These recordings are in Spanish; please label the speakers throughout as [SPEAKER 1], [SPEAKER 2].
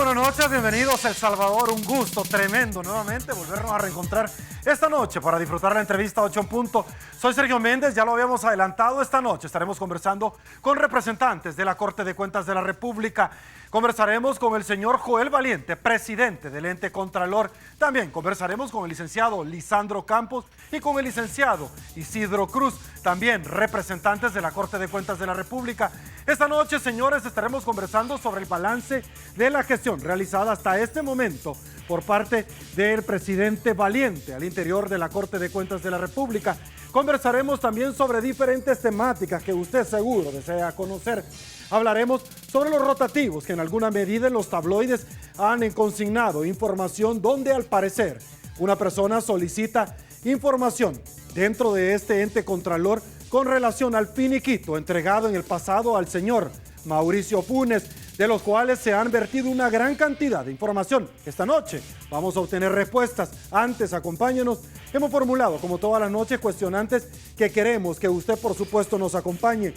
[SPEAKER 1] buenas noches, bienvenidos a El Salvador. Un gusto tremendo nuevamente volvernos a reencontrar esta noche para disfrutar la entrevista 8 en punto. Soy Sergio Méndez, ya lo habíamos adelantado. Esta noche estaremos conversando con representantes de la Corte de Cuentas de la República. Conversaremos con el señor Joel Valiente, presidente del ente Contralor. También conversaremos con el licenciado Lisandro Campos y con el licenciado Isidro Cruz, también representantes de la Corte de Cuentas de la República. Esta noche, señores, estaremos conversando sobre el balance de la gestión realizada hasta este momento por parte del presidente Valiente al interior de la Corte de Cuentas de la República. Conversaremos también sobre diferentes temáticas que usted seguro desea conocer. Hablaremos sobre los rotativos que en alguna medida en los tabloides han consignado información donde al parecer una persona solicita información dentro de este ente contralor con relación al finiquito entregado en el pasado al señor Mauricio Funes, de los cuales se han vertido una gran cantidad de información. Esta noche vamos a obtener respuestas. Antes, acompáñenos. Hemos formulado, como todas las noches, cuestionantes que queremos que usted, por supuesto, nos acompañe.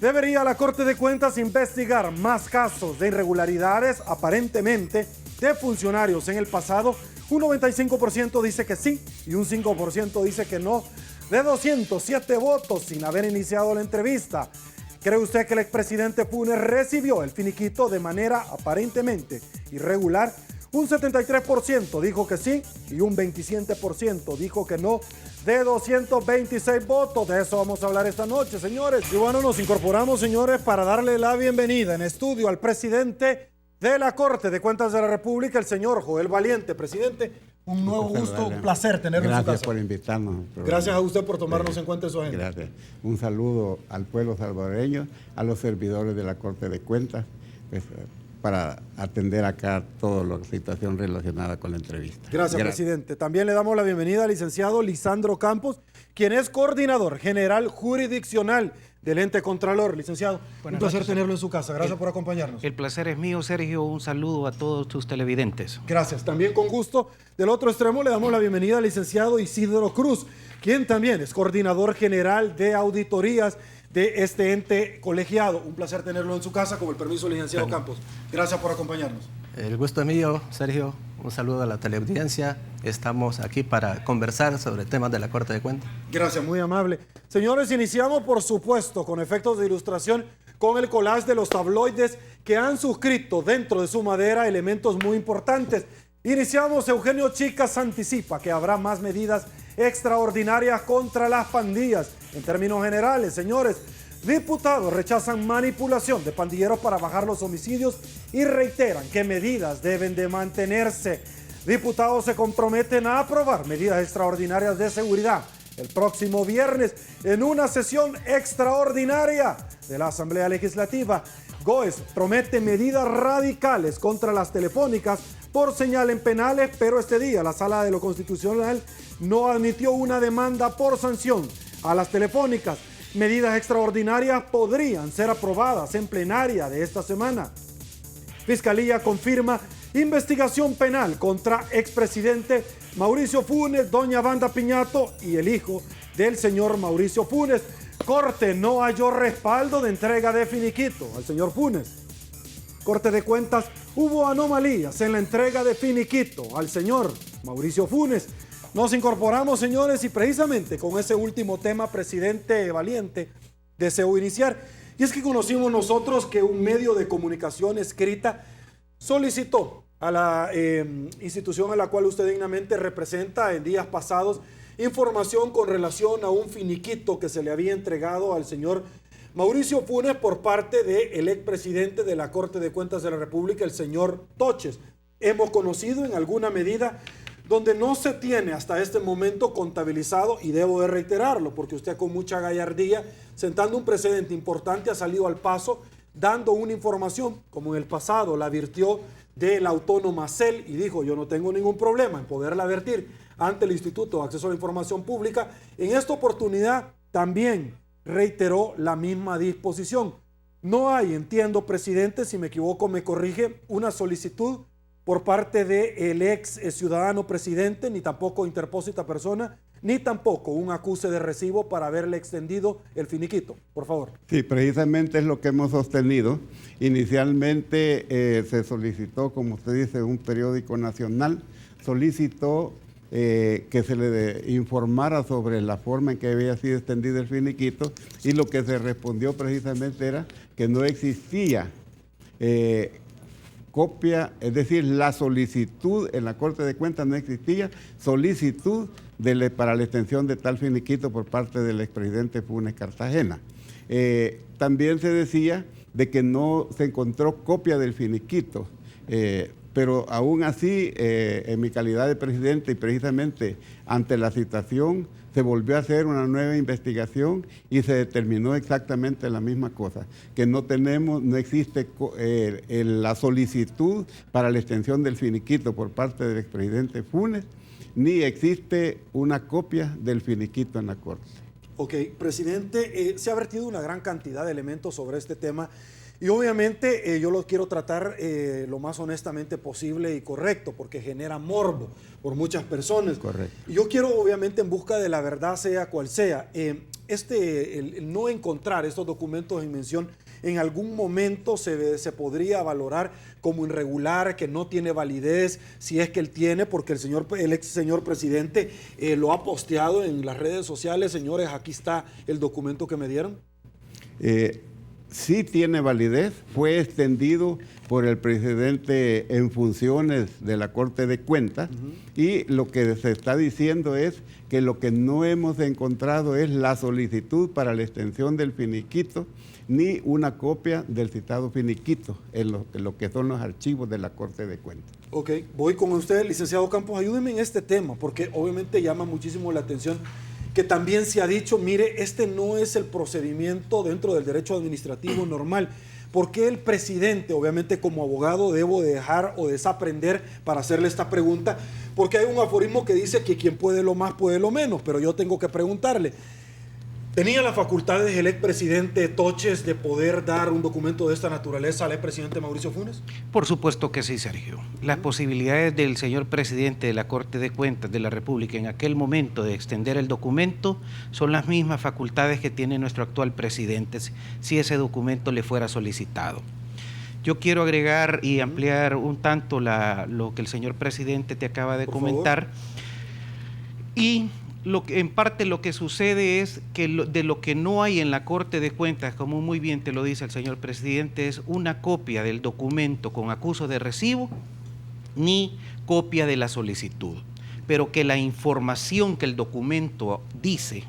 [SPEAKER 1] ¿Debería la Corte de Cuentas investigar más casos de irregularidades, aparentemente, de funcionarios en el pasado? Un 95% dice que sí y un 5% dice que no. De 207 votos sin haber iniciado la entrevista, ¿cree usted que el expresidente Funes recibió el finiquito de manera aparentemente irregular? Un 73% dijo que sí y un 27% dijo que no. De 226 votos, de eso vamos a hablar esta noche, señores. Y bueno, nos incorporamos, señores, para darle la bienvenida en estudio al presidente de la Corte de Cuentas de la República, el señor Joel Valiente. Presidente, un nuevo gusto, un placer tenerlo en su casa.
[SPEAKER 2] Gracias por invitarnos.
[SPEAKER 1] Gracias a usted por tomarnos en cuenta en su agenda.
[SPEAKER 2] Gracias. Un saludo al pueblo salvadoreño, a los servidores de la Corte de Cuentas, pues, para atender acá toda la situación relacionada con la entrevista.
[SPEAKER 1] Gracias, presidente. También le damos la bienvenida al licenciado Lisandro Campos, quien es coordinador general jurisdiccional del ente Contralor. Licenciado, un placer tenerlo en su casa. Gracias por acompañarnos.
[SPEAKER 3] El placer es mío, Sergio. Un saludo a todos tus televidentes.
[SPEAKER 1] Gracias. También con gusto. Del otro extremo le damos la bienvenida al licenciado Isidro Cruz, quien también es coordinador general de auditorías de este ente colegiado. Un placer tenerlo en su casa, con el permiso del licenciado Campos. Gracias por acompañarnos.
[SPEAKER 4] El gusto es mío, Sergio. Un saludo a la teleaudiencia. Estamos aquí para conversar sobre temas de la Corte de Cuentas.
[SPEAKER 1] Gracias, muy amable. Señores, iniciamos, por supuesto, con efectos de ilustración, con el collage de los tabloides que han suscrito dentro de su madera elementos muy importantes. Iniciamos. Eugenio Chicas anticipa que habrá más medidas extraordinarias contra las pandillas. En términos generales, señores, diputados rechazan manipulación de pandilleros para bajar los homicidios y reiteran que medidas deben de mantenerse. Diputados se comprometen a aprobar medidas extraordinarias de seguridad el próximo viernes en una sesión extraordinaria de la Asamblea Legislativa. GOES promete medidas radicales contra las telefónicas por señal en penales, pero este día la Sala de lo Constitucional no admitió una demanda por sanción a las telefónicas. Medidas extraordinarias podrían ser aprobadas en plenaria de esta semana. Fiscalía confirma investigación penal contra expresidente Mauricio Funes, doña Wanda Piñato y el hijo del señor Mauricio Funes. Corte no halló respaldo de entrega de finiquito al señor Funes. Corte de Cuentas, hubo anomalías en la entrega de finiquito al señor Mauricio Funes. Nos incorporamos, señores, y precisamente con ese último tema, presidente Valiente, deseo iniciar. Y es que conocimos nosotros que un medio de comunicación escrita solicitó a la institución a la cual usted dignamente representa en días pasados información con relación a un finiquito que se le había entregado al señor Mauricio Funes por parte del expresidente de la Corte de Cuentas de la República, el señor Toches. Hemos conocido en alguna medida donde no se tiene hasta este momento contabilizado, y debo de reiterarlo porque usted con mucha gallardía, sentando un precedente importante, ha salido al paso dando una información, como en el pasado la virtió de la autónoma CEL y dijo: yo no tengo ningún problema en poderla vertir ante el Instituto de Acceso a la Información Pública. En esta oportunidad también reiteró la misma disposición. No hay, entiendo, presidente, si me equivoco me corrige, una solicitud por parte del ex ciudadano presidente, ni tampoco interpósita persona, ni tampoco un acuse de recibo para haberle extendido el finiquito. Por favor.
[SPEAKER 2] Sí, precisamente es lo que hemos sostenido. Inicialmente se solicitó, como usted dice, un periódico nacional, solicitó que se le informara sobre la forma en que había sido extendido el finiquito, y lo que se respondió precisamente era que no existía copia, es decir, la solicitud en la Corte de Cuentas, no existía solicitud para la extensión de tal finiquito por parte del expresidente Funes Cartagena. También se decía de que no se encontró copia del finiquito, pero aún así, en mi calidad de presidente y precisamente ante la situación, se volvió a hacer una nueva investigación y se determinó exactamente la misma cosa, que no existe la solicitud para la extensión del finiquito por parte del expresidente Funes, ni existe una copia del finiquito en la Corte.
[SPEAKER 1] Ok, presidente, se ha vertido una gran cantidad de elementos sobre este tema. Y obviamente yo lo quiero tratar lo más honestamente posible y correcto, porque genera morbo por muchas personas.
[SPEAKER 2] Correcto.
[SPEAKER 1] Y yo quiero obviamente en busca de la verdad, sea cual sea, el no encontrar estos documentos en mención en algún momento se podría valorar como irregular, que no tiene validez, si es que él tiene, porque el ex señor presidente lo ha posteado en las redes sociales. Señores, aquí está el documento que me dieron.
[SPEAKER 2] Sí tiene validez, fue extendido por el presidente en funciones de la Corte de Cuentas, y lo que se está diciendo es que lo que no hemos encontrado es la solicitud para la extensión del finiquito, ni una copia del citado finiquito en lo que son los archivos de la Corte de Cuentas.
[SPEAKER 1] Ok, voy con usted, licenciado Campos, ayúdeme en este tema, porque obviamente llama muchísimo la atención que también se ha dicho, mire, este no es el procedimiento dentro del derecho administrativo normal. ¿Por qué el presidente, obviamente como abogado, debo dejar o desaprender para hacerle esta pregunta? Porque hay un aforismo que dice que quien puede lo más puede lo menos, pero yo tengo que preguntarle, ¿tenía las facultades el expresidente Toches de poder dar un documento de esta naturaleza al expresidente Mauricio Funes?
[SPEAKER 3] Por supuesto que sí, Sergio. Las posibilidades del señor presidente de la Corte de Cuentas de la República en aquel momento de extender el documento son las mismas facultades que tiene nuestro actual presidente si ese documento le fuera solicitado. Yo quiero agregar y ampliar un tanto lo que el señor presidente te acaba de comentar. Y en parte lo que sucede es que de lo que no hay en la Corte de Cuentas, como muy bien te lo dice el señor presidente, es una copia del documento con acuso de recibo ni copia de la solicitud, pero que la información que el documento dice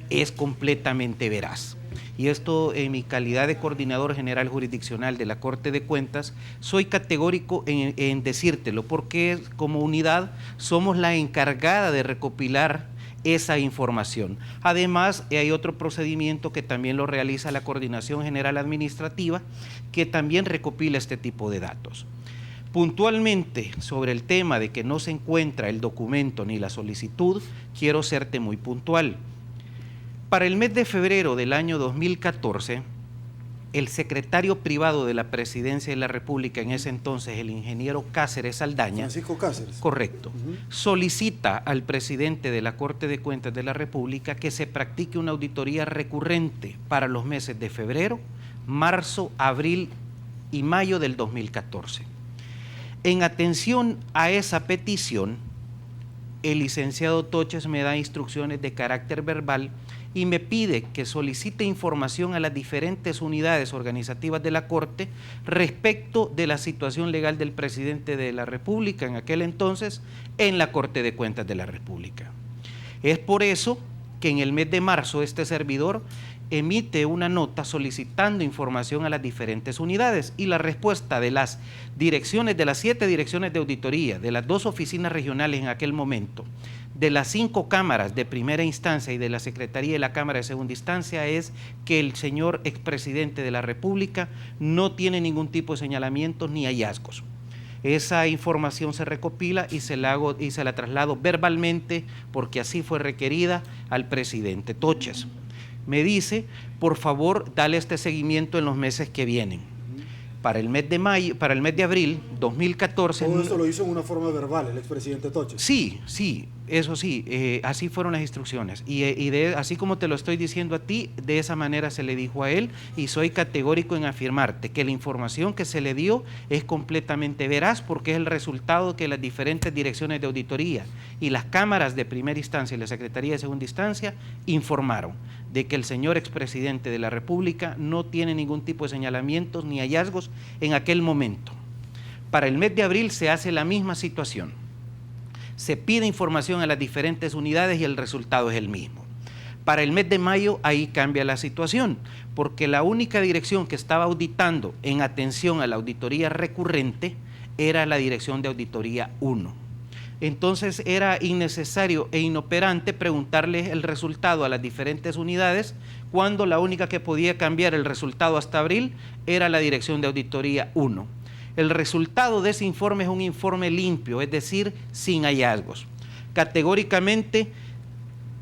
[SPEAKER 3] es completamente veraz. Y esto, en mi calidad de coordinador general jurisdiccional de la Corte de Cuentas, soy categórico en decírtelo, porque como unidad somos la encargada de recopilar esa información. Además, hay otro procedimiento que también lo realiza la Coordinación General Administrativa, que también recopila este tipo de datos. Puntualmente, sobre el tema de que no se encuentra el documento ni la solicitud, quiero serte muy puntual. Para el mes de febrero del año 2014, el secretario privado de la Presidencia de la República, en ese entonces el ingeniero Cáceres Saldaña,
[SPEAKER 1] Francisco Cáceres.
[SPEAKER 3] Correcto, solicita al presidente de la Corte de Cuentas de la República que se practique una auditoría recurrente para los meses de febrero, marzo, abril y mayo del 2014. En atención a esa petición, el licenciado Toches me da instrucciones de carácter verbal y me pide que solicite información a las diferentes unidades organizativas de la Corte respecto de la situación legal del presidente de la República en aquel entonces en la Corte de Cuentas de la República. Es por eso que en el mes de marzo este servidor emite una nota solicitando información a las diferentes unidades, y la respuesta de las direcciones, de las 7 direcciones de auditoría, de las 2 oficinas regionales en aquel momento, de las 5 cámaras de primera instancia y de la Secretaría de la Cámara de segunda instancia, es que el señor expresidente de la República no tiene ningún tipo de señalamientos ni hallazgos. Esa información se recopila y se la traslado verbalmente, porque así fue requerida, al presidente Toches. Me dice, por favor, dale este seguimiento en los meses que vienen. Para el mes de mayo, para el mes de abril 2014...
[SPEAKER 1] Todo eso lo hizo en una forma verbal el expresidente Toche.
[SPEAKER 3] Sí, sí, eso sí, así fueron las instrucciones. Así como te lo estoy diciendo a ti, de esa manera se le dijo a él, y soy categórico en afirmarte que la información que se le dio es completamente veraz, porque es el resultado que las diferentes direcciones de auditoría y las cámaras de primera instancia y la Secretaría de Segunda Instancia informaron de que el señor expresidente de la República no tiene ningún tipo de señalamientos ni hallazgos en aquel momento. Para el mes de abril se hace la misma situación. Se pide información a las diferentes unidades y el resultado es el mismo. Para el mes de mayo ahí cambia la situación, porque la única dirección que estaba auditando en atención a la auditoría recurrente era la Dirección de Auditoría 1. Entonces era innecesario e inoperante preguntarles el resultado a las diferentes unidades cuando la única que podía cambiar el resultado hasta abril era la Dirección de Auditoría 1. El resultado de ese informe es un informe limpio, es decir, sin hallazgos. Categóricamente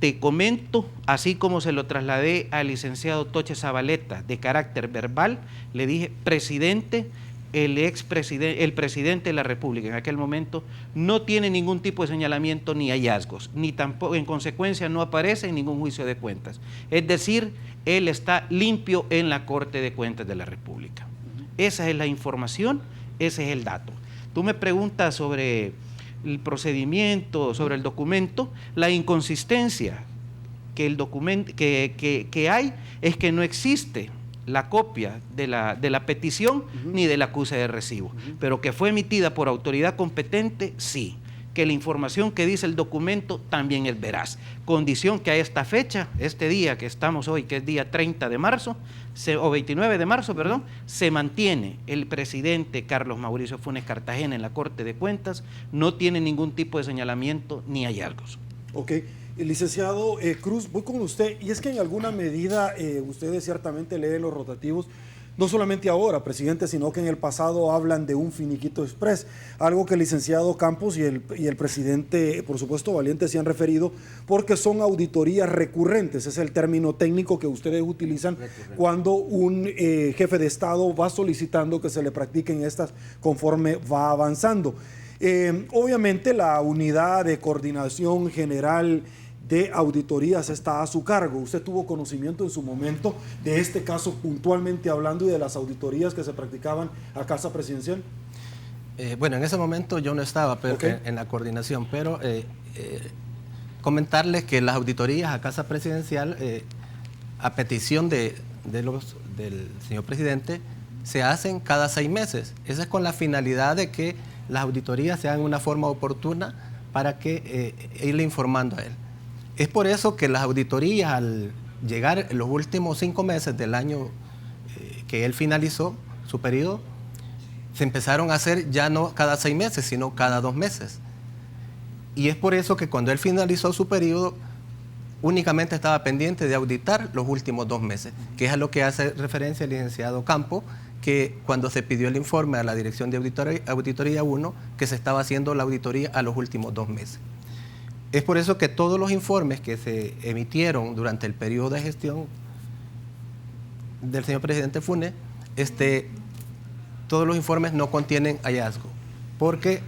[SPEAKER 3] te comento, así como se lo trasladé al licenciado Toche Zabaleta de carácter verbal, le dije, presidente, el presidente de la República en aquel momento no tiene ningún tipo de señalamiento ni hallazgos, ni tampoco, en consecuencia no aparece en ningún juicio de cuentas. Es decir, él está limpio en la Corte de Cuentas de la República. Esa es la información, ese es el dato. Tú me preguntas sobre el procedimiento, sobre el documento, la inconsistencia que el documento que hay es que no existe la copia de la petición ni del acuse de recibo, pero que fue emitida por autoridad competente, sí. Que la información que dice el documento también es veraz. Condición que a esta fecha, este día que estamos hoy, que es día 30 de marzo, o 29 de marzo, perdón, se mantiene el presidente Carlos Mauricio Funes Cartagena en la Corte de Cuentas, no tiene ningún tipo de señalamiento ni hallazgos.
[SPEAKER 1] Ok. Licenciado Cruz, voy con usted, y es que en alguna medida ustedes ciertamente leen los rotativos, no solamente ahora, presidente, sino que en el pasado hablan de un finiquito express, algo que el licenciado Campos y el presidente, por supuesto, Valiente, se han referido, porque son auditorías recurrentes, es el término técnico que ustedes utilizan cuando un jefe de Estado va solicitando que se le practiquen estas conforme va avanzando. Obviamente la unidad de coordinación general de auditorías está a su cargo. ¿Usted tuvo conocimiento en su momento de este caso puntualmente hablando y de las auditorías que se practicaban a Casa Presidencial?
[SPEAKER 4] Bueno, en ese momento yo no estaba en la coordinación, pero comentarles que las auditorías a Casa Presidencial, a petición del señor presidente, se hacen cada 6 meses. Esa es con la finalidad de que las auditorías se hagan de una forma oportuna para que irle informando a él. Es por eso que las auditorías, al llegar en los últimos 5 meses del año que él finalizó su periodo, se empezaron a hacer ya no cada 6 meses, sino cada 2 meses. Y es por eso que cuando él finalizó su periodo, únicamente estaba pendiente de auditar los últimos 2 meses, que es a lo que hace referencia el licenciado Campo, que cuando se pidió el informe a la Dirección de Auditoría 1, que se estaba haciendo la auditoría a los últimos 2 meses. Es por eso que todos los informes que se emitieron durante el periodo de gestión del señor presidente Funes, todos los informes no contienen hallazgo, porque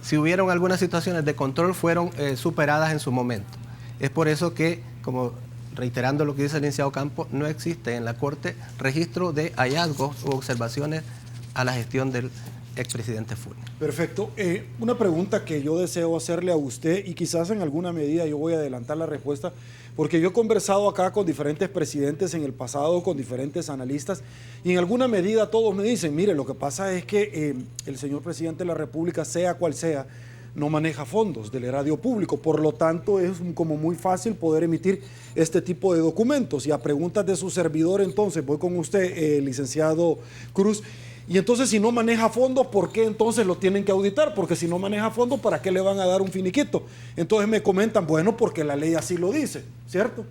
[SPEAKER 4] si hubieron algunas situaciones de control fueron superadas en su momento. Es por eso que, como reiterando lo que dice el licenciado Campos, no existe en la Corte registro de hallazgos u observaciones a la gestión del expresidente Funes.
[SPEAKER 1] Perfecto. Una pregunta que yo deseo hacerle a usted, y quizás en alguna medida yo voy a adelantar la respuesta, porque yo he conversado acá con diferentes presidentes en el pasado, con diferentes analistas, y en alguna medida todos me dicen, mire, lo que pasa es que el señor presidente de la República, sea cual sea, no maneja fondos del erario público, por lo tanto es como muy fácil poder emitir este tipo de documentos. Y a preguntas de su servidor, entonces, voy con usted, licenciado Cruz, y entonces si no maneja fondos, ¿por qué entonces lo tienen que auditar? Porque si no maneja fondos, ¿para qué le van a dar un finiquito? Entonces me comentan, bueno, porque la ley así lo dice, ¿cierto?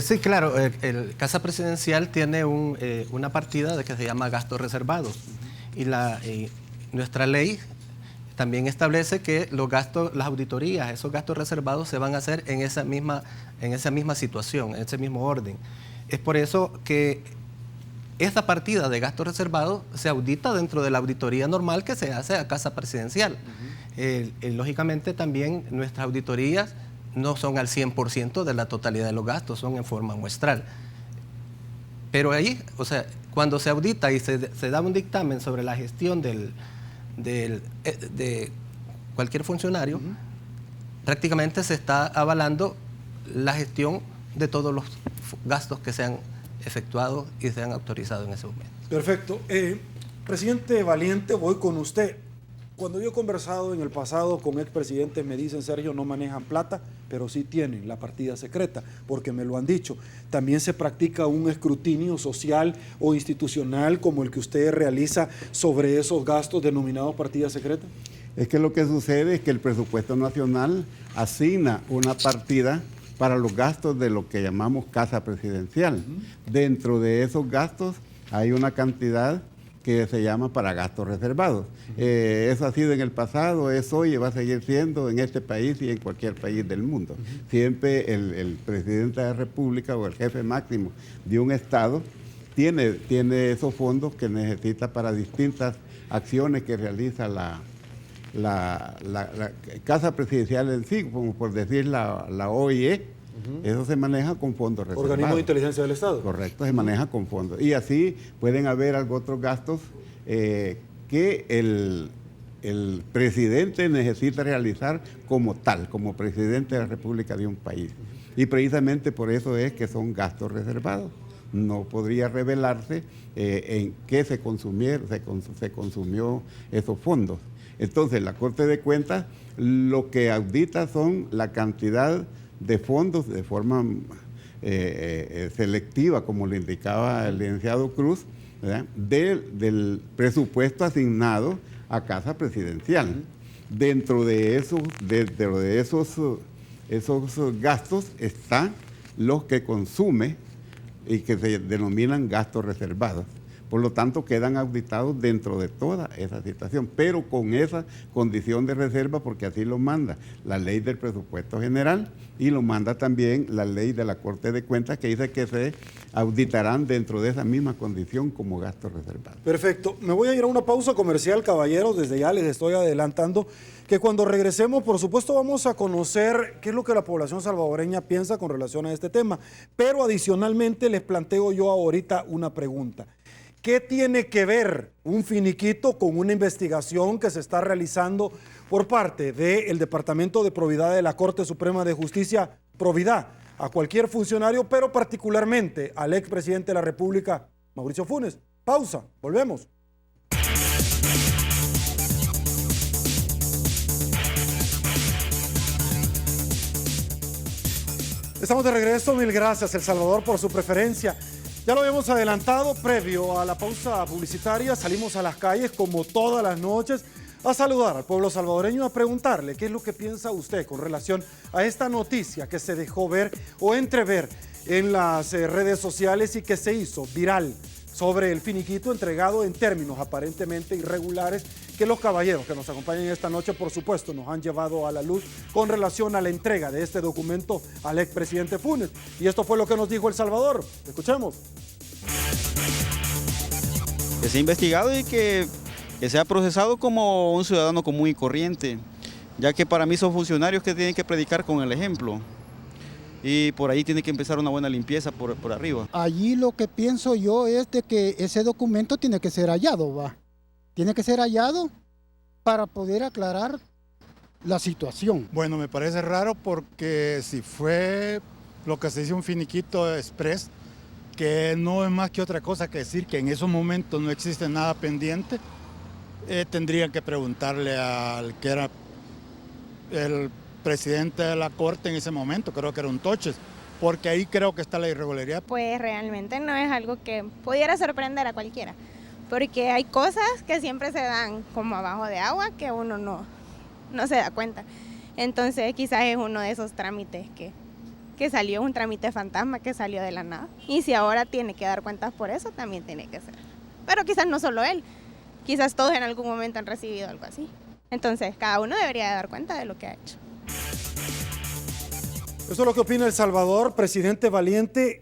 [SPEAKER 4] Sí, claro, el Casa Presidencial tiene una partida que se llama gastos reservados, y nuestra ley también establece que los gastos, las auditorías, esos gastos reservados se van a hacer en esa misma situación, en ese mismo orden. Es por eso que esa partida de gastos reservados se audita dentro de la auditoría normal que se hace a Casa Presidencial. Lógicamente también nuestras auditorías no son al 100% de la totalidad de los gastos, son en forma muestral. Pero ahí, o sea, cuando se audita y se da un dictamen sobre la gestión de cualquier funcionario, prácticamente se está avalando la gestión de todos los gastos que se han efectuado y se han autorizado en ese momento.
[SPEAKER 1] Perfecto. Presidente Valiente, voy con usted. Cuando yo he conversado en el pasado con expresidentes, me dicen, Sergio, no manejan plata, pero sí tienen la partida secreta, porque me lo han dicho. También se practica un escrutinio social o institucional como el que usted realiza sobre esos gastos denominados partida secreta.
[SPEAKER 2] Es que lo que sucede es que el presupuesto nacional asigna una partida para los gastos de lo que llamamos Casa Presidencial. Dentro de esos gastos hay una cantidad que se llama para gastos reservados. Eso ha sido en el pasado, es hoy y va a seguir siendo en este país y en cualquier país del mundo. Siempre el presidente de la República o el jefe máximo de un Estado tiene esos fondos que necesita para distintas acciones que realiza la Casa Presidencial en sí, como por decir la OIE. Eso se maneja con fondos reservados.
[SPEAKER 1] Organismo de Inteligencia del Estado.
[SPEAKER 2] Correcto, se maneja con fondos. Y así pueden haber otros gastos que el presidente necesita realizar como tal, como presidente de la República de un país. Y precisamente por eso es que son gastos reservados. No podría revelarse en qué se consumió esos fondos. Entonces, la Corte de Cuentas lo que audita son la cantidad de fondos de forma selectiva, como lo indicaba el licenciado Cruz, del presupuesto asignado a Casa Presidencial. Dentro de esos gastos están los que consume y que se denominan gastos reservados. Por lo tanto, quedan auditados dentro de toda esa situación, pero con esa condición de reserva, porque así lo manda la ley del presupuesto general y lo manda también la ley de la Corte de Cuentas, que dice que se auditarán dentro de esa misma condición como gastos reservados.
[SPEAKER 1] Perfecto. Me voy a ir a una pausa comercial, caballeros. Desde ya les estoy adelantando que cuando regresemos, por supuesto, vamos a conocer qué es lo que la población salvadoreña piensa con relación a este tema. Pero adicionalmente les planteo yo ahorita una pregunta. ¿Qué tiene que ver un finiquito con una investigación que se está realizando por parte del Departamento de Probidad de la Corte Suprema de Justicia, Providad, a cualquier funcionario, pero particularmente al expresidente de la República, Mauricio Funes? Pausa, volvemos. Estamos de regreso, mil gracias El Salvador por su preferencia. Ya lo habíamos adelantado, previo a la pausa publicitaria, salimos a las calles como todas las noches a saludar al pueblo salvadoreño, a preguntarle qué es lo que piensa usted con relación a esta noticia que se dejó ver o entrever en las redes sociales y que se hizo viral sobre el finiquito entregado en términos aparentemente irregulares que los caballeros que nos acompañan esta noche, por supuesto, nos han llevado a la luz con relación a la entrega de este documento al expresidente Funes. Y esto fue lo que nos dijo El Salvador. Escuchemos.
[SPEAKER 5] Que sea investigado y que sea procesado como un ciudadano común y corriente, ya que para mí son funcionarios que tienen que predicar con el ejemplo. Y por ahí tiene que empezar una buena limpieza por arriba.
[SPEAKER 6] Allí lo que pienso yo es de que ese documento tiene que ser hallado, ¿va? Tiene que ser hallado para poder aclarar la situación.
[SPEAKER 7] Bueno, me parece raro porque si fue lo que se dice un finiquito express, que no es más que otra cosa que decir que en esos momentos no existe nada pendiente, tendrían que preguntarle al que era el presidente de la Corte en ese momento, creo que era un Toches, porque ahí creo que está la irregularidad.
[SPEAKER 8] Pues realmente no es algo que pudiera sorprender a cualquiera, porque hay cosas que siempre se dan como abajo de agua que uno no se da cuenta. Entonces quizás es uno de esos trámites que salió, un trámite fantasma que salió de la nada. Y si ahora tiene que dar cuentas por eso, también tiene que ser. Pero quizás no solo él, quizás todos en algún momento han recibido algo así. Entonces cada uno debería dar cuenta de lo que ha hecho.
[SPEAKER 1] Eso es lo que opina El Salvador, presidente Valiente.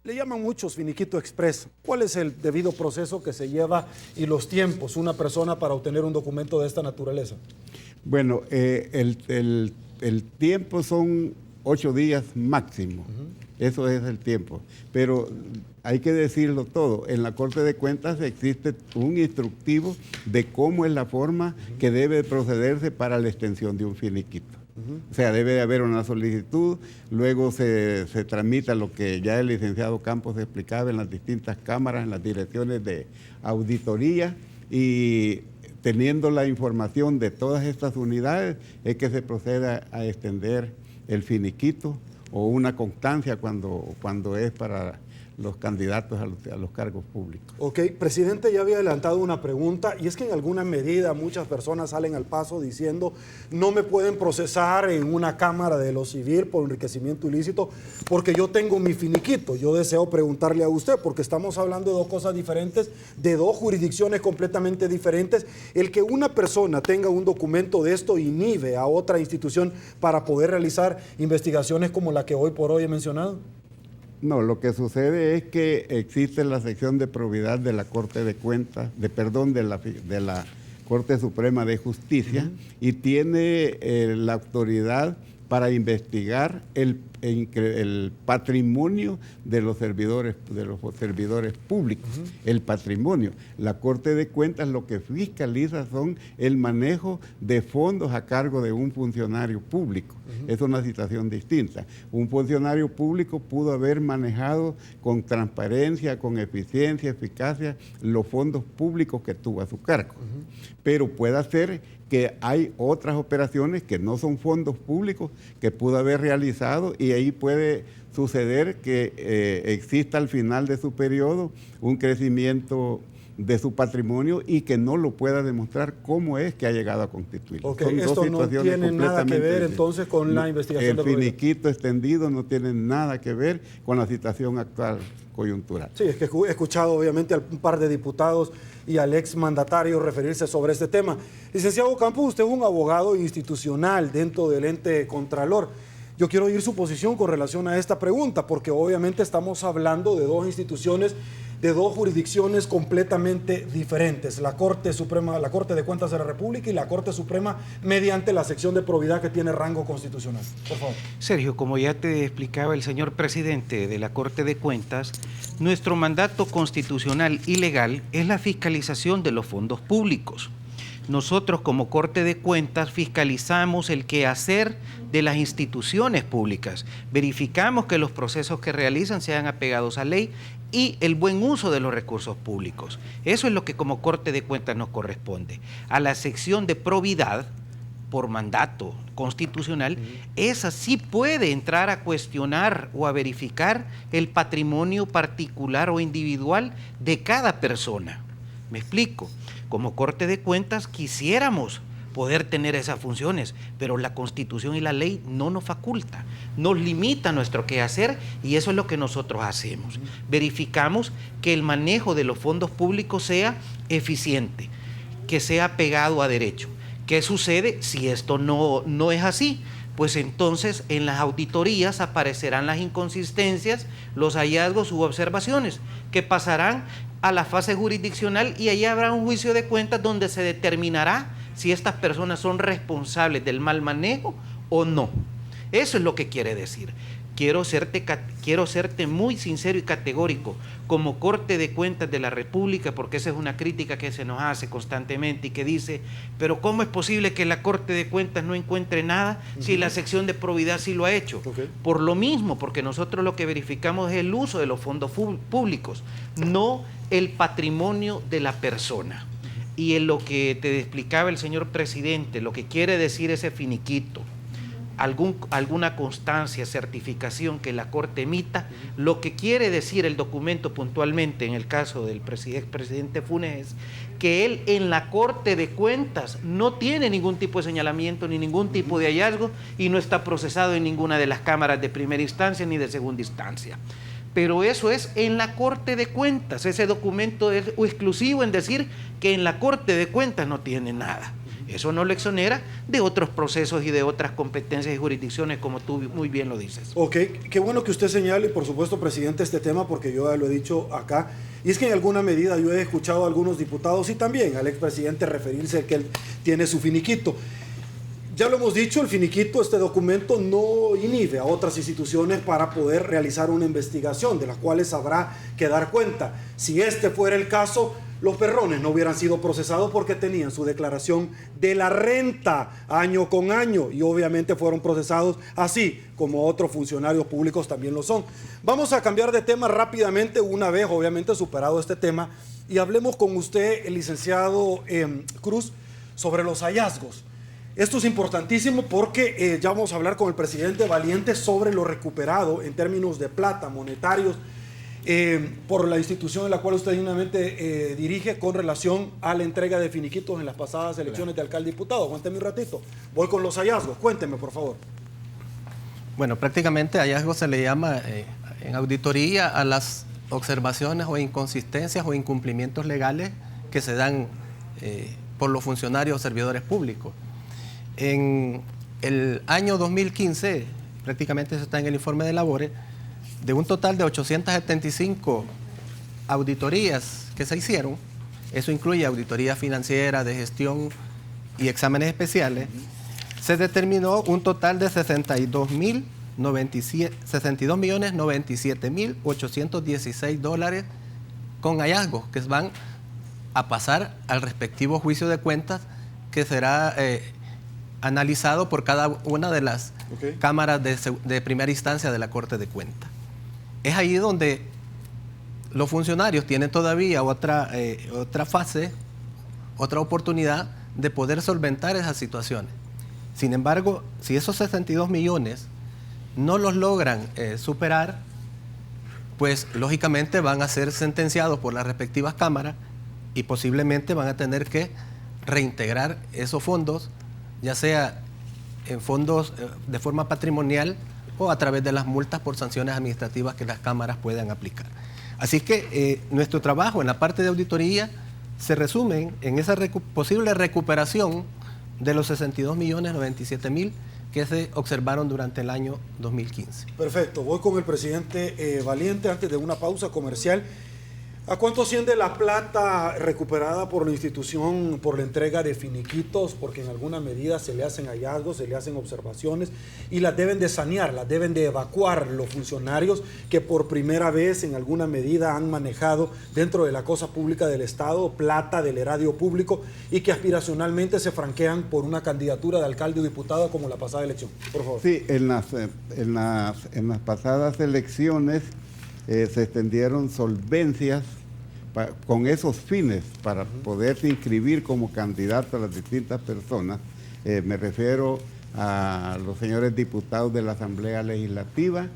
[SPEAKER 1] Le llaman muchos finiquito express. ¿Cuál es el debido proceso que se lleva y los tiempos una persona para obtener un documento de esta naturaleza?
[SPEAKER 2] Bueno, el tiempo son 8 días máximo. Eso es el tiempo. Pero hay que decirlo todo. En la Corte de Cuentas existe un instructivo de cómo es la forma que debe procederse para la extensión de un finiquito. O sea, debe de haber una solicitud, luego se tramita lo que ya el licenciado Campos explicaba en las distintas cámaras, en las direcciones de auditoría, y teniendo la información de todas estas unidades es que se procede a extender el finiquito o una constancia cuando es para los candidatos a los cargos públicos.
[SPEAKER 1] Ok, presidente, ya había adelantado una pregunta, y es que en alguna medida muchas personas salen al paso diciendo no me pueden procesar en una cámara de lo civil por enriquecimiento ilícito porque yo tengo mi finiquito. Yo deseo preguntarle a usted, porque estamos hablando de dos cosas diferentes, de dos jurisdicciones completamente diferentes. El que una persona tenga un documento de esto inhibe a otra institución para poder realizar investigaciones como la que hoy por hoy he mencionado.
[SPEAKER 2] No, lo que sucede es que existe la sección de probidad de la Corte de Cuentas, de la Corte Suprema de Justicia, y tiene la autoridad para investigar el patrimonio de los servidores públicos, el patrimonio. La Corte de Cuentas lo que fiscaliza son el manejo de fondos a cargo de un funcionario público. Es una situación distinta. Un funcionario público pudo haber manejado con transparencia, con eficiencia, eficacia, los fondos públicos que tuvo a su cargo. Pero puede ser que hay otras operaciones que no son fondos públicos que pudo haber realizado, y ahí puede suceder que exista al final de su periodo un crecimiento de su patrimonio y que no lo pueda demostrar cómo es que ha llegado a constituir.
[SPEAKER 1] Ok, esto no tiene nada que ver entonces con la investigación de
[SPEAKER 2] probidad. El finiquito extendido no tiene nada que ver con la situación actual coyuntural.
[SPEAKER 1] Sí, es que he escuchado obviamente a un par de diputados y al exmandatario referirse sobre este tema. Licenciado Campos, usted es un abogado institucional dentro del ente Contralor. Yo quiero oír su posición con relación a esta pregunta, porque obviamente estamos hablando de dos instituciones, de dos jurisdicciones completamente diferentes, la Corte Suprema, la Corte de Cuentas de la República, y la Corte Suprema mediante la sección de probidad que tiene rango constitucional. Por favor.
[SPEAKER 3] Sergio, como ya te explicaba el señor presidente de la Corte de Cuentas, nuestro mandato constitucional y legal es la fiscalización de los fondos públicos. Nosotros como Corte de Cuentas fiscalizamos el quehacer de las instituciones públicas, verificamos que los procesos que realizan sean apegados a ley y el buen uso de los recursos públicos. Eso es lo que como Corte de Cuentas nos corresponde. A la sección de probidad, por mandato constitucional, esa sí puede entrar a cuestionar o a verificar el patrimonio particular o individual de cada persona. ¿Me explico? Como Corte de Cuentas quisiéramos poder tener esas funciones, pero la Constitución y la ley no nos faculta, nos limita nuestro quehacer, y eso es lo que nosotros hacemos. Verificamos que el manejo de los fondos públicos sea eficiente, que sea pegado a derecho. ¿Qué sucede si esto no es así? Pues entonces en las auditorías aparecerán las inconsistencias, los hallazgos u observaciones que pasarán a la fase jurisdiccional, y ahí habrá un juicio de cuentas donde se determinará si estas personas son responsables del mal manejo o no. Eso es lo que quiere decir. Quiero serte muy sincero y categórico como Corte de Cuentas de la República, porque esa es una crítica que se nos hace constantemente y que dice, pero ¿cómo es posible que la Corte de Cuentas no encuentre nada si la sección de probidad sí lo ha hecho? Por lo mismo, porque nosotros lo que verificamos es el uso de los fondos públicos, no el patrimonio de la persona. Y en lo que te explicaba el señor presidente, lo que quiere decir ese finiquito, alguna constancia, certificación que la Corte emita, lo que quiere decir el documento puntualmente en el caso del expresidente Funes es que él en la Corte de Cuentas no tiene ningún tipo de señalamiento ni ningún tipo de hallazgo y no está procesado en ninguna de las cámaras de primera instancia ni de segunda instancia. Pero eso es en la Corte de Cuentas. Ese documento es exclusivo en decir que en la Corte de Cuentas no tiene nada. Eso no lo exonera de otros procesos y de otras competencias y jurisdicciones, como tú muy bien lo dices.
[SPEAKER 1] Ok, qué bueno que usted señale, por supuesto, presidente, este tema, porque yo ya lo he dicho acá, y es que en alguna medida yo he escuchado a algunos diputados y también al expresidente referirse que él tiene su finiquito. Ya lo hemos dicho, el finiquito, este documento no inhibe a otras instituciones para poder realizar una investigación, de las cuales habrá que dar cuenta. Si este fuera el caso, los Perrones no hubieran sido procesados porque tenían su declaración de la renta año con año y obviamente fueron procesados así como otros funcionarios públicos también lo son. Vamos a cambiar de tema rápidamente una vez obviamente superado este tema y hablemos con usted, el licenciado Cruz, sobre los hallazgos. Esto es importantísimo porque ya vamos a hablar con el presidente Valiente sobre lo recuperado en términos de plata, monetarios, por la institución en la cual usted dignamente dirige con relación a la entrega de finiquitos en las pasadas elecciones de alcalde y diputado. Cuénteme un ratito. Voy con los hallazgos. Cuénteme, por favor.
[SPEAKER 4] Bueno, prácticamente hallazgo se le llama en auditoría a las observaciones o inconsistencias o incumplimientos legales que se dan por los funcionarios o servidores públicos. En el año 2015, prácticamente eso está en el informe de labores, de un total de 875 auditorías que se hicieron, eso incluye auditoría financiera, de gestión y exámenes especiales, se determinó un total de 62.097.816 dólares con hallazgos que van a pasar al respectivo juicio de cuentas que será analizado por cada una de las cámaras de primera instancia de la Corte de Cuentas. Es ahí donde los funcionarios tienen todavía otra fase, otra oportunidad de poder solventar esas situaciones. Sin embargo, si esos 62 millones no los logran superar, pues lógicamente van a ser sentenciados por las respectivas cámaras y posiblemente van a tener que reintegrar esos fondos, ya sea en fondos de forma patrimonial o a través de las multas por sanciones administrativas que las cámaras puedan aplicar. Así que nuestro trabajo en la parte de auditoría se resume en esa posible recuperación de los 62.097.000 que se observaron durante el año 2015.
[SPEAKER 1] Perfecto, voy con el presidente Valiente antes de una pausa comercial. ¿A cuánto asciende la plata recuperada por la institución por la entrega de finiquitos? Porque en alguna medida se le hacen hallazgos, se le hacen observaciones y las deben de sanear, las deben de evacuar los funcionarios que por primera vez en alguna medida han manejado dentro de la cosa pública del Estado plata del erario público y que aspiracionalmente se franquean por una candidatura de alcalde o diputado como la pasada elección. Por favor.
[SPEAKER 2] Sí, en las pasadas elecciones se extendieron solvencias con esos fines para poderse inscribir como candidato a las distintas personas. Me refiero a los señores diputados de la Asamblea Legislativa,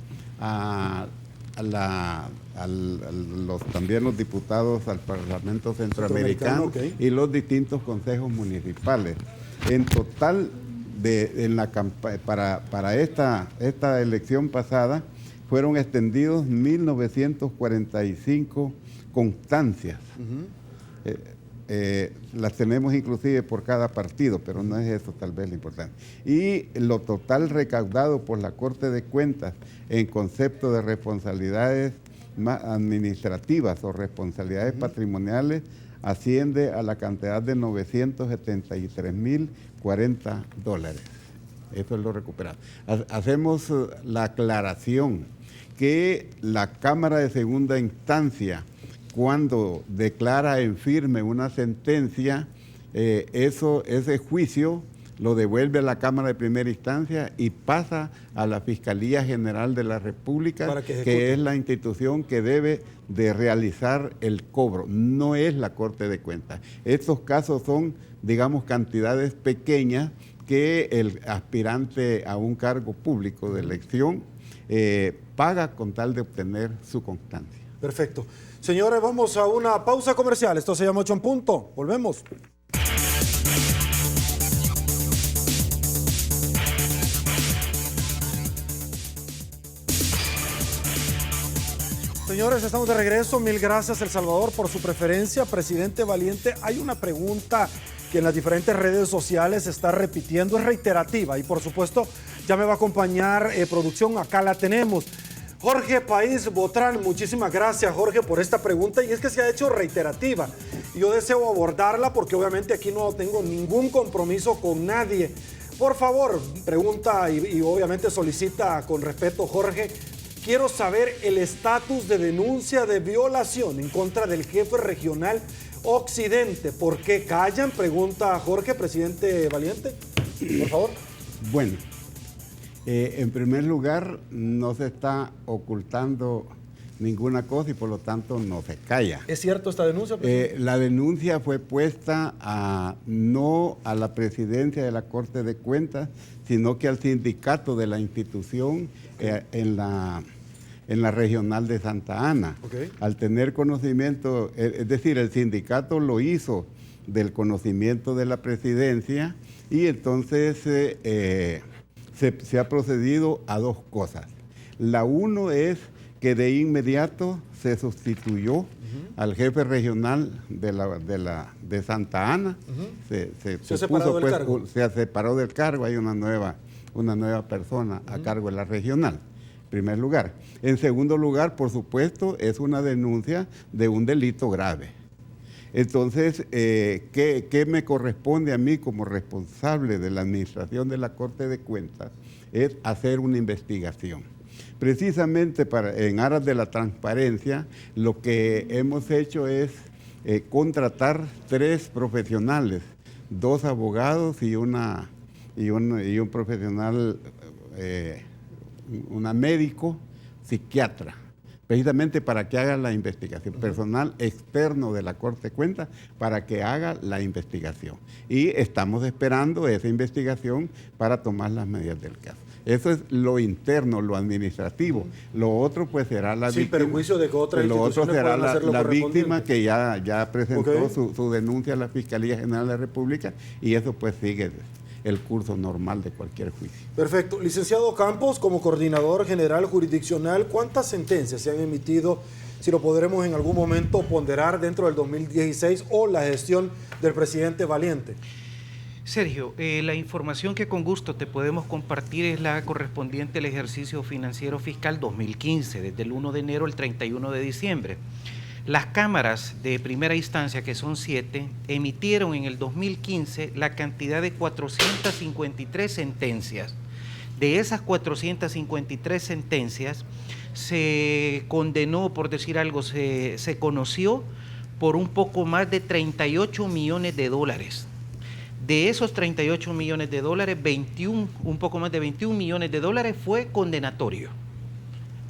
[SPEAKER 2] también los diputados al Parlamento Centroamericano y los distintos consejos municipales. En total, para esta elección pasada, fueron extendidos 1.945 constancias. Las tenemos inclusive por cada partido, pero no es eso tal vez lo importante. Y lo total recaudado por la Corte de Cuentas en concepto de responsabilidades administrativas o responsabilidades patrimoniales asciende a la cantidad de 973.040 dólares. Eso es lo recuperado. Hacemos la aclaración que la Cámara de Segunda Instancia, cuando declara en firme una sentencia, ese juicio lo devuelve a la Cámara de Primera Instancia y pasa a la Fiscalía General de la República, que es la institución que debe de realizar el cobro, no es la Corte de Cuentas. Estos casos son, digamos, cantidades pequeñas que el aspirante a un cargo público de elección paga con tal de obtener su constancia.
[SPEAKER 1] Perfecto. Señores, vamos a una pausa comercial. Esto se llama 8 en punto. Volvemos. Señores, estamos de regreso. Mil gracias, El Salvador, por su preferencia. Presidente Valiente, hay una pregunta que en las diferentes redes sociales se está repitiendo, es reiterativa y por supuesto ya me va a acompañar producción, acá la tenemos. Jorge País Botrán, muchísimas gracias Jorge por esta pregunta y es que se ha hecho reiterativa. Yo deseo abordarla porque obviamente aquí no tengo ningún compromiso con nadie. Por favor, pregunta y obviamente solicita con respeto Jorge, quiero saber el estatus de denuncia de violación en contra del jefe regional Occidente. ¿Por qué callan? Pregunta Jorge, presidente Valiente. Por favor.
[SPEAKER 2] Bueno, en primer lugar, no se está ocultando ninguna cosa y por lo tanto no se calla.
[SPEAKER 1] ¿Es cierto esta denuncia, presidente?
[SPEAKER 2] La denuncia fue puesta no a la presidencia de la Corte de Cuentas, sino que al sindicato de la institución en la regional de Santa Ana.
[SPEAKER 1] Okay.
[SPEAKER 2] Al tener conocimiento, es decir, el sindicato lo hizo del conocimiento de la presidencia y entonces se ha procedido a dos cosas. La uno es que de inmediato se sustituyó al jefe regional de Santa Ana. Se separó del cargo, hay una nueva persona a cargo de la regional, en primer lugar. En segundo lugar, por supuesto, es una denuncia de un delito grave. Entonces, ¿qué me corresponde a mí como responsable de la administración de la Corte de Cuentas? Es hacer una investigación. Precisamente en aras de la transparencia, lo que hemos hecho es contratar 3 profesionales, 2 abogados y un profesional, una médico, psiquiatra, precisamente para que haga la investigación, personal externo de la Corte de Cuentas para que haga la investigación. Y estamos esperando esa investigación para tomar las medidas del caso. Eso es lo interno, lo administrativo. Lo otro pues será la víctima. Sin
[SPEAKER 1] perjuicio de que otras
[SPEAKER 2] instituciones puedan hacer lo
[SPEAKER 1] la
[SPEAKER 2] víctima que ya presentó su denuncia a la Fiscalía General de la República y eso pues sigue el curso normal de cualquier juicio.
[SPEAKER 1] Perfecto. Licenciado Campos, como coordinador general jurisdiccional, ¿cuántas sentencias se han emitido, si lo podremos en algún momento ponderar dentro del 2016 o la gestión del presidente Valiente?
[SPEAKER 3] Sergio, la información que con gusto te podemos compartir es la correspondiente al ejercicio financiero fiscal 2015, desde el 1 de enero al 31 de diciembre. Las cámaras de primera instancia, que son 7, emitieron en el 2015 la cantidad de 453 sentencias. De esas 453 sentencias, se condenó, por decir algo, se conoció por un poco más de 38 millones de dólares. De esos 38 millones de dólares, un poco más de 21 millones de dólares fue condenatorio.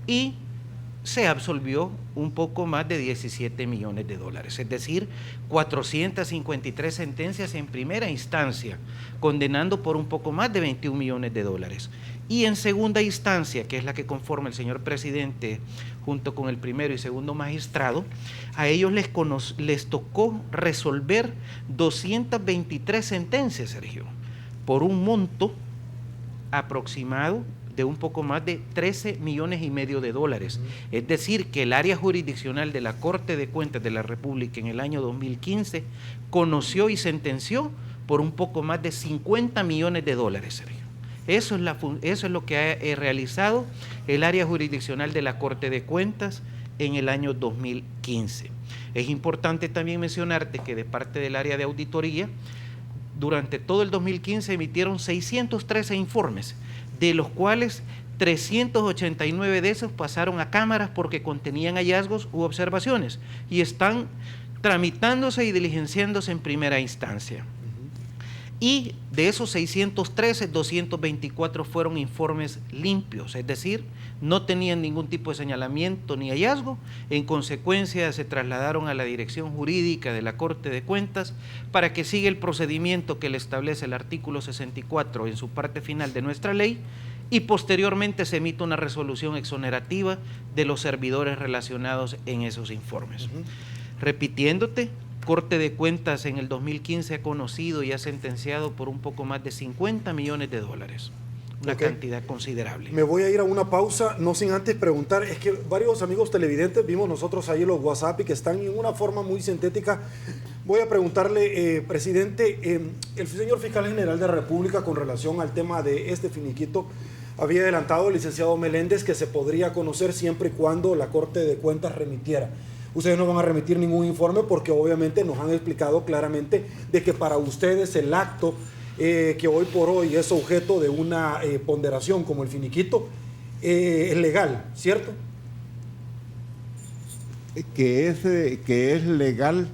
[SPEAKER 3] Y se absolvió un poco más de 17 millones de dólares, es decir, 453 sentencias en primera instancia, condenando por un poco más de 21 millones de dólares. Y en segunda instancia, que es la que conforma el señor presidente junto con el primero y segundo magistrado, a ellos les tocó resolver 223 sentencias, Sergio, por un monto aproximado de un poco más de 13 millones y medio de dólares. Es decir, que el área jurisdiccional de la Corte de Cuentas de la República en el año 2015 conoció y sentenció por un poco más de 50 millones de dólares, Sergio. Eso es lo que ha realizado el área jurisdiccional de la Corte de Cuentas en el año 2015. Es importante también mencionarte que de parte del área de auditoría, durante todo el 2015 emitieron 613 informes, de los cuales 389 de esos pasaron a cámaras porque contenían hallazgos u observaciones y están tramitándose y diligenciándose en primera instancia. Y de esos 613, 224 fueron informes limpios, es decir, no tenían ningún tipo de señalamiento ni hallazgo. En consecuencia, se trasladaron a la Dirección Jurídica de la Corte de Cuentas para que siga el procedimiento que le establece el artículo 64 en su parte final de nuestra ley y posteriormente se emite una resolución exonerativa de los servidores relacionados en esos informes. Repitiéndote, Corte de Cuentas en el 2015 ha conocido y ha sentenciado por un poco más de 50 millones de dólares. una cantidad considerable.
[SPEAKER 1] Me voy a ir a una pausa, no sin antes preguntar, es que varios amigos televidentes vimos nosotros ahí los WhatsApp y que están en una forma muy sintética. Voy a preguntarle, presidente, el señor fiscal general de la República, con relación al tema de este finiquito, había adelantado el licenciado Meléndez que se podría conocer siempre y cuando la Corte de Cuentas remitiera. Ustedes no van a remitir ningún informe porque obviamente nos han explicado claramente de que para ustedes el acto que hoy por hoy es objeto de una ponderación como el finiquito es legal, ¿cierto?
[SPEAKER 2] Que es legal,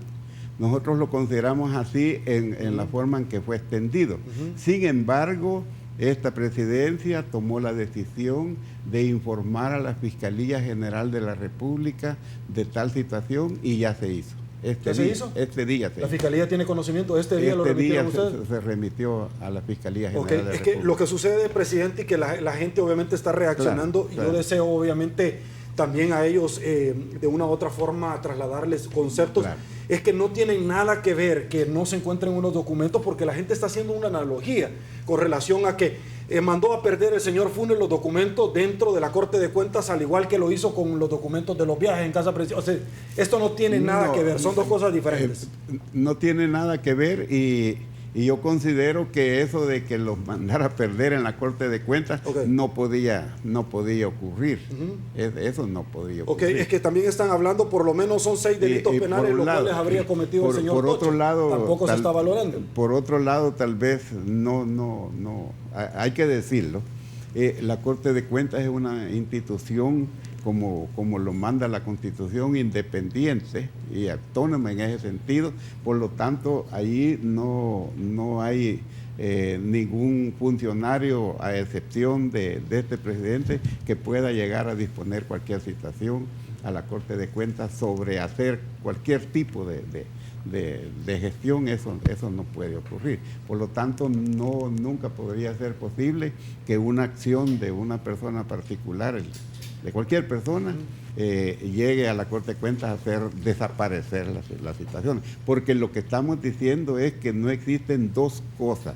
[SPEAKER 2] nosotros lo consideramos así en la forma en que fue extendido. Sin embargo, esta presidencia tomó la decisión de informar a la Fiscalía General de la República de tal situación y ya se hizo.
[SPEAKER 1] ¿Ya se hizo?
[SPEAKER 2] Este día se hizo.
[SPEAKER 1] ¿La Fiscalía tiene conocimiento? ¿Este día lo remitieron ustedes?
[SPEAKER 2] Se remitió a la Fiscalía General de la
[SPEAKER 1] Es
[SPEAKER 2] República.
[SPEAKER 1] que lo que sucede, presidente, y que la gente obviamente está reaccionando,
[SPEAKER 2] Claro.
[SPEAKER 1] yo deseo obviamente también a ellos de una u otra forma trasladarles conceptos,
[SPEAKER 2] Claro.
[SPEAKER 1] es que no tienen nada que ver que no se encuentren unos documentos, porque la gente está haciendo una analogía con relación a que mandó a perder el señor Funes los documentos dentro de la Corte de Cuentas, al igual que lo hizo con los documentos de los viajes en casa presidencial. O sea, esto no tiene nada que ver, son dos cosas diferentes.
[SPEAKER 2] No tiene nada que ver y yo considero que eso de que los mandara a perder en la Corte de Cuentas no podía ocurrir. Eso no podía ocurrir.
[SPEAKER 1] Es que también están hablando, por lo menos son 6 delitos penales los cuales habría cometido el señor Toche. Tampoco se está valorando.
[SPEAKER 2] Por otro lado, tal vez no, hay que decirlo, la Corte de Cuentas es una institución como lo manda la Constitución, independiente y autónoma en ese sentido. Por lo tanto, ahí no hay ningún funcionario, a excepción de este presidente, que pueda llegar a disponer cualquier situación a la Corte de Cuentas sobre hacer cualquier tipo de gestión. Eso no puede ocurrir. Por lo tanto, nunca podría ser posible que una acción de una persona particular, de cualquier persona, llegue a la Corte de Cuentas a hacer desaparecer la situación. Porque lo que estamos diciendo es que no existen dos cosas: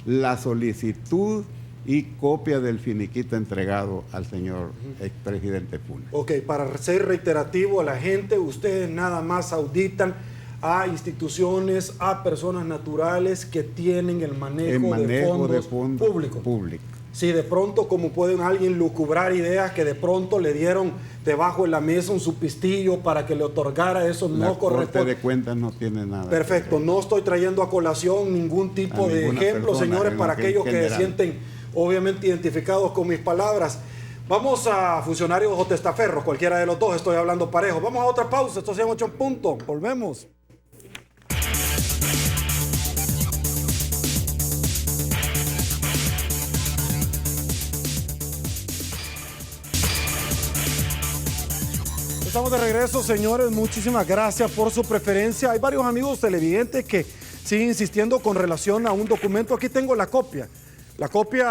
[SPEAKER 2] la solicitud y copia del finiquito entregado al señor expresidente Funes.
[SPEAKER 1] Ok, para ser reiterativo a la gente, ustedes nada más auditan a instituciones, a personas naturales que tienen el manejo de fondos públicos. Si de pronto, como pueden alguien lucubrar ideas que de pronto le dieron debajo de la mesa un supistillo para que le otorgara, eso no corresponde.
[SPEAKER 2] La Corte de Cuentas no tiene nada.
[SPEAKER 1] Perfecto, no estoy trayendo a colación ningún tipo de ejemplo, señores, para aquellos que se sienten obviamente identificados con mis palabras. Vamos a funcionarios o testaferros, cualquiera de los dos, estoy hablando parejo. Vamos a otra pausa, estos son 8 puntos, volvemos. Estamos de regreso, señores. Muchísimas gracias por su preferencia. Hay varios amigos televidentes que siguen insistiendo con relación a un documento. Aquí tengo la copia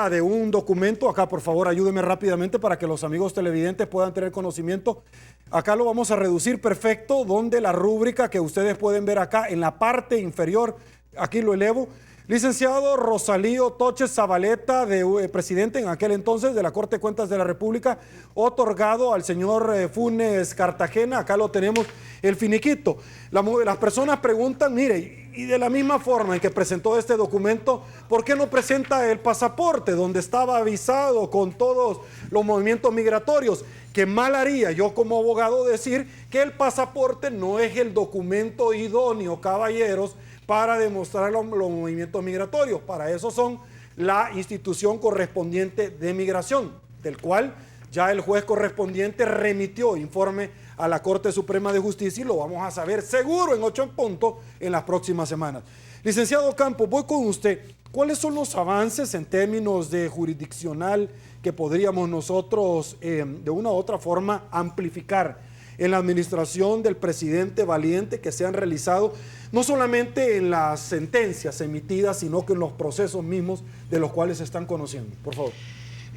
[SPEAKER 1] de un documento. Acá, por favor, ayúdenme rápidamente para que los amigos televidentes puedan tener conocimiento. Acá lo vamos a reducir perfecto, donde la rúbrica que ustedes pueden ver acá en la parte inferior, aquí lo elevo. Licenciado Rosalío Toche Zabaleta, presidente en aquel entonces de la Corte de Cuentas de la República, otorgado al señor Funes Cartagena. Acá lo tenemos, el finiquito. Las personas preguntan, mire, y de la misma forma en que presentó este documento, ¿por qué no presenta el pasaporte donde estaba avisado con todos los movimientos migratorios? Qué mal haría yo como abogado decir que el pasaporte no es el documento idóneo, caballeros, para demostrar los movimientos migratorios. Para eso son la institución correspondiente de migración, del cual ya el juez correspondiente remitió informe a la Corte Suprema de Justicia y lo vamos a saber seguro en 8 puntos en las próximas semanas. Licenciado Campos, voy con usted. ¿Cuáles son los avances en términos de jurisdiccional que podríamos nosotros de una u otra forma amplificar en la administración del presidente Valiente que se han realizado no solamente en las sentencias emitidas, sino que en los procesos mismos de los cuales se están conociendo? Por favor.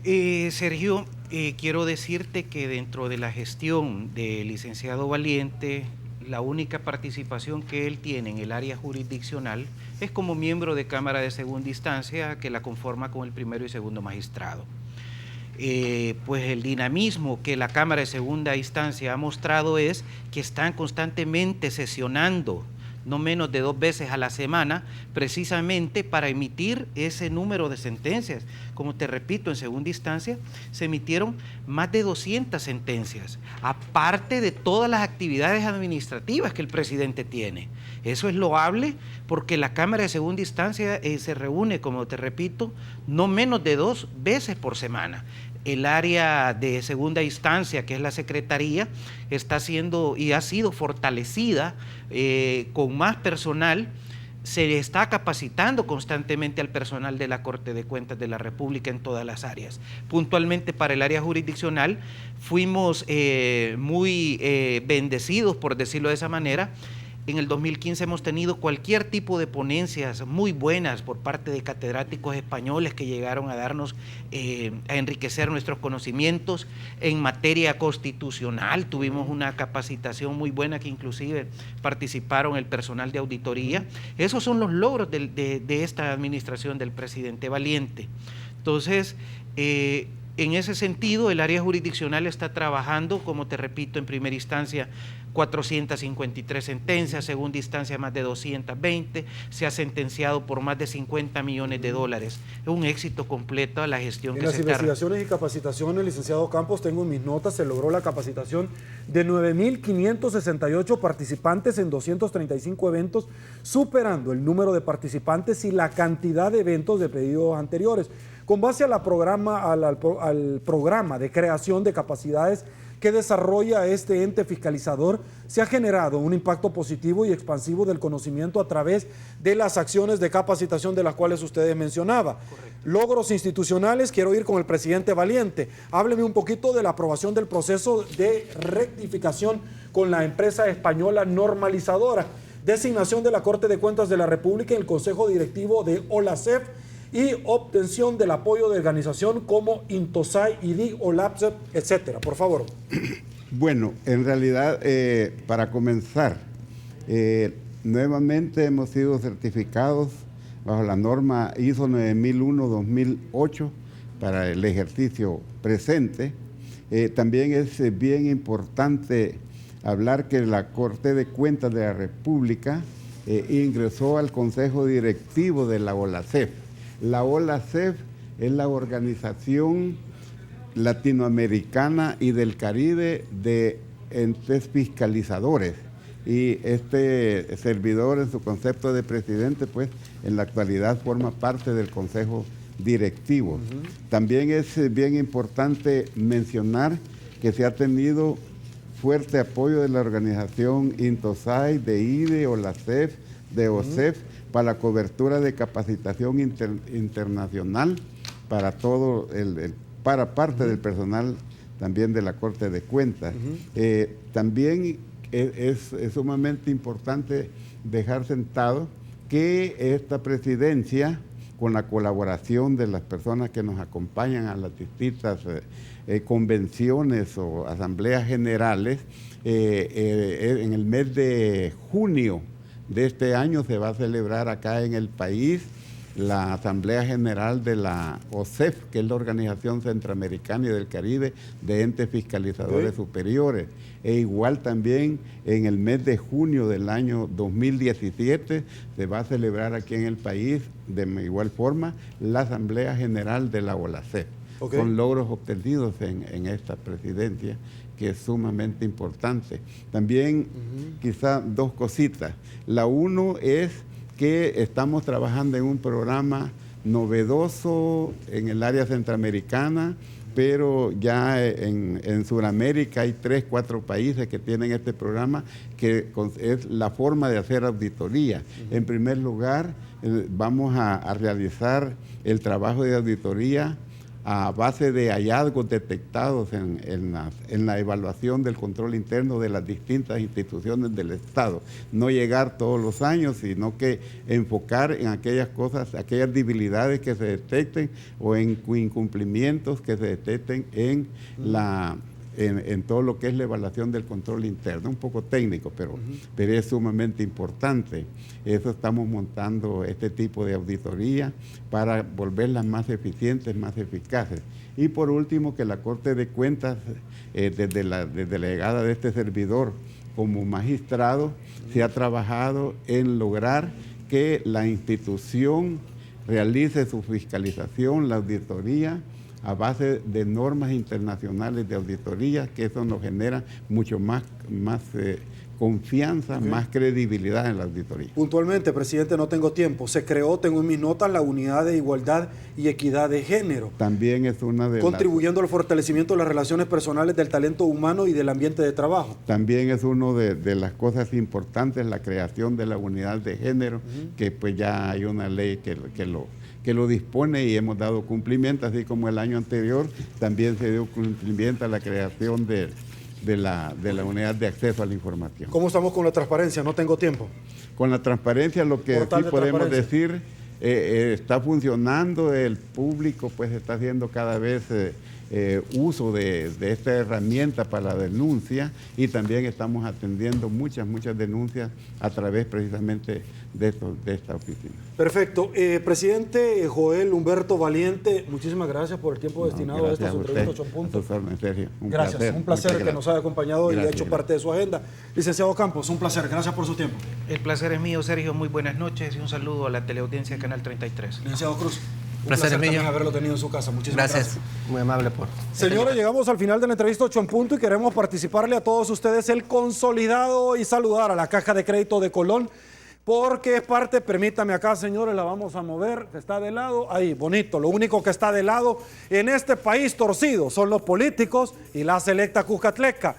[SPEAKER 3] Sergio, quiero decirte que dentro de la gestión del licenciado Valiente, la única participación que él tiene en el área jurisdiccional es como miembro de Cámara de Segunda Instancia, que la conforma con el primero y segundo magistrado. Pues el dinamismo que la Cámara de Segunda Instancia ha mostrado es que están constantemente sesionando no menos de 2 veces a la semana, precisamente para emitir ese número de sentencias. Como te repito, en segunda instancia se emitieron más de 200 sentencias, aparte de todas las actividades administrativas que el presidente tiene. Eso es loable porque la Cámara de Segunda Instancia se reúne, como te repito, no menos de 2 veces por semana. El área de segunda instancia, que es la Secretaría, está siendo y ha sido fortalecida con más personal. Se está capacitando constantemente al personal de la Corte de Cuentas de la República en todas las áreas. Puntualmente para el área jurisdiccional fuimos muy bendecidos, por decirlo de esa manera. En el 2015 hemos tenido cualquier tipo de ponencias muy buenas por parte de catedráticos españoles que llegaron a darnos, a enriquecer nuestros conocimientos en materia constitucional. Tuvimos una capacitación muy buena que inclusive participaron el personal de auditoría. Esos son los logros de esta administración del presidente Valiente. Entonces, en ese sentido, el área jurisdiccional está trabajando, como te repito, en primera instancia 453 sentencias, segunda instancia más de 220, se ha sentenciado por más de 50 millones de dólares. Es un éxito completo a la gestión que se está...
[SPEAKER 1] En las investigaciones y capacitaciones, licenciado Campos, tengo en mis notas, se logró la capacitación de 9.568 participantes en 235 eventos, superando el número de participantes y la cantidad de eventos de pedidos anteriores. Con base a al programa de creación de capacidades que desarrolla este ente fiscalizador, se ha generado un impacto positivo y expansivo del conocimiento a través de las acciones de capacitación de las cuales ustedes mencionaban. Logros institucionales, quiero ir con el presidente Valiente. Hábleme un poquito de la aprobación del proceso de rectificación con la empresa española normalizadora, designación de la Corte de Cuentas de la República en el Consejo Directivo de OLACEF, y obtención del apoyo de organización como Intosai, IDI, OLACEF, etcétera. Por favor.
[SPEAKER 2] Bueno, en realidad, para comenzar, nuevamente hemos sido certificados bajo la norma ISO 9001-2008 para el ejercicio presente. También es bien importante hablar que la Corte de Cuentas de la República ingresó al Consejo Directivo de la OLACEF. La OLACEF es la Organización Latinoamericana y del Caribe de entes fiscalizadores. Y este servidor, en su concepto de presidente, pues en la actualidad forma parte del Consejo Directivo. También es bien importante mencionar que se ha tenido fuerte apoyo de la organización Intosai, de IDE, OLACEF, de OCEF, para la cobertura de capacitación internacional para todo para parte del personal también de la Corte de Cuentas. También es sumamente importante dejar sentado que esta presidencia, con la colaboración de las personas que nos acompañan a las distintas convenciones o asambleas generales, en el mes de junio de este año se va a celebrar acá en el país la Asamblea General de la OCEF, que es la Organización Centroamericana y del Caribe de Entes Fiscalizadores Superiores. E igual también en el mes de junio del año 2017 se va a celebrar aquí en el país de igual forma la Asamblea General de la OLACEF. Con logros obtenidos en esta presidencia, que es sumamente importante. También quizá 2 cositas. La uno es que estamos trabajando en un programa novedoso en el área centroamericana, pero ya en Sudamérica hay 3, 4 países que tienen este programa, que es la forma de hacer auditoría. En primer lugar, vamos a realizar el trabajo de auditoría a base de hallazgos detectados en la evaluación del control interno de las distintas instituciones del Estado. No llegar todos los años, sino que enfocar en aquellas cosas, aquellas debilidades que se detecten o en incumplimientos que se detecten en en todo lo que es la evaluación del control interno, un poco técnico, pero es sumamente importante. Eso estamos montando este tipo de auditoría para volverlas más eficientes, más eficaces. Y por último, que la Corte de Cuentas, desde la llegada de este servidor como magistrado, se ha trabajado en lograr que la institución realice su fiscalización, la auditoría, a base de normas internacionales de auditoría, que eso nos genera mucho más confianza, más credibilidad en la auditoría.
[SPEAKER 1] Puntualmente, presidente, no tengo tiempo. Se creó, tengo en mis notas, la Unidad de Igualdad y Equidad de Género.
[SPEAKER 2] También es una de
[SPEAKER 1] contribuyendo al fortalecimiento de las relaciones personales, del talento humano y del ambiente de trabajo.
[SPEAKER 2] También es una de las cosas importantes, la creación de la Unidad de Género, que pues ya hay una ley que lo dispone y hemos dado cumplimiento, así como el año anterior también se dio cumplimiento a la creación de la unidad de acceso a la información.
[SPEAKER 1] ¿Cómo estamos con la transparencia? No tengo tiempo.
[SPEAKER 2] Con la transparencia, lo que aquí podemos decir, está funcionando, el público pues está haciendo cada vez uso de esta herramienta para la denuncia, y también estamos atendiendo muchas denuncias a través precisamente de esta oficina.
[SPEAKER 1] Perfecto. Presidente Joel Humberto Valiente, muchísimas gracias por el tiempo destinado a esta entrevista 8 Puntos. Gracias, un placer que nos haya acompañado y ha hecho parte de su agenda. Licenciado Campos, un placer, gracias por su tiempo.
[SPEAKER 3] El placer es mío, Sergio, muy buenas noches y un saludo a la teleaudiencia de Canal 33.
[SPEAKER 1] Licenciado Cruz. Un
[SPEAKER 4] placer
[SPEAKER 1] también haberlo tenido en su casa. Muchísimas gracias.
[SPEAKER 4] Muy amable por...
[SPEAKER 1] Señores, llegamos al final de la entrevista 8 en punto y queremos participarle a todos ustedes el consolidado y saludar a la Caja de Crédito de Colón, porque es parte, permítame acá, señores, la vamos a mover, que está de lado, ahí, bonito. Lo único que está de lado en este país torcido son los políticos y la selecta Cuscatleca.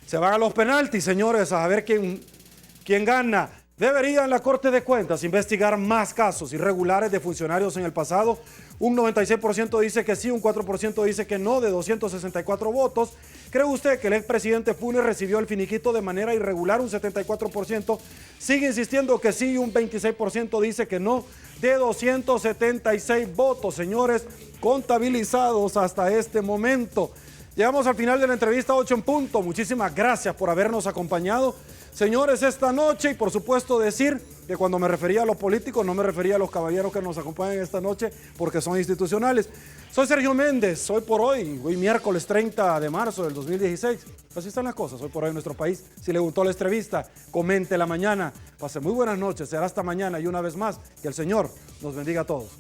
[SPEAKER 1] Se van a los penaltis, señores, a ver quién gana. Debería en la Corte de Cuentas investigar más casos irregulares de funcionarios en el pasado. Un 96% dice que sí, un 4% dice que no, de 264 votos. ¿Cree usted que el expresidente Funes recibió el finiquito de manera irregular? Un 74% sigue insistiendo que sí y un 26% dice que no, de 276 votos, señores, contabilizados hasta este momento. Llegamos al final de la entrevista 8 en punto. Muchísimas gracias por habernos acompañado. Señores, esta noche, y por supuesto decir que cuando me refería a los políticos, no me refería a los caballeros que nos acompañan esta noche, porque son institucionales. Soy Sergio Méndez, hoy por hoy miércoles 30 de marzo del 2016. Así están las cosas, hoy por hoy en nuestro país. Si le gustó la entrevista, comente la mañana. Pase muy buenas noches, será hasta mañana y una vez más, que el Señor nos bendiga a todos.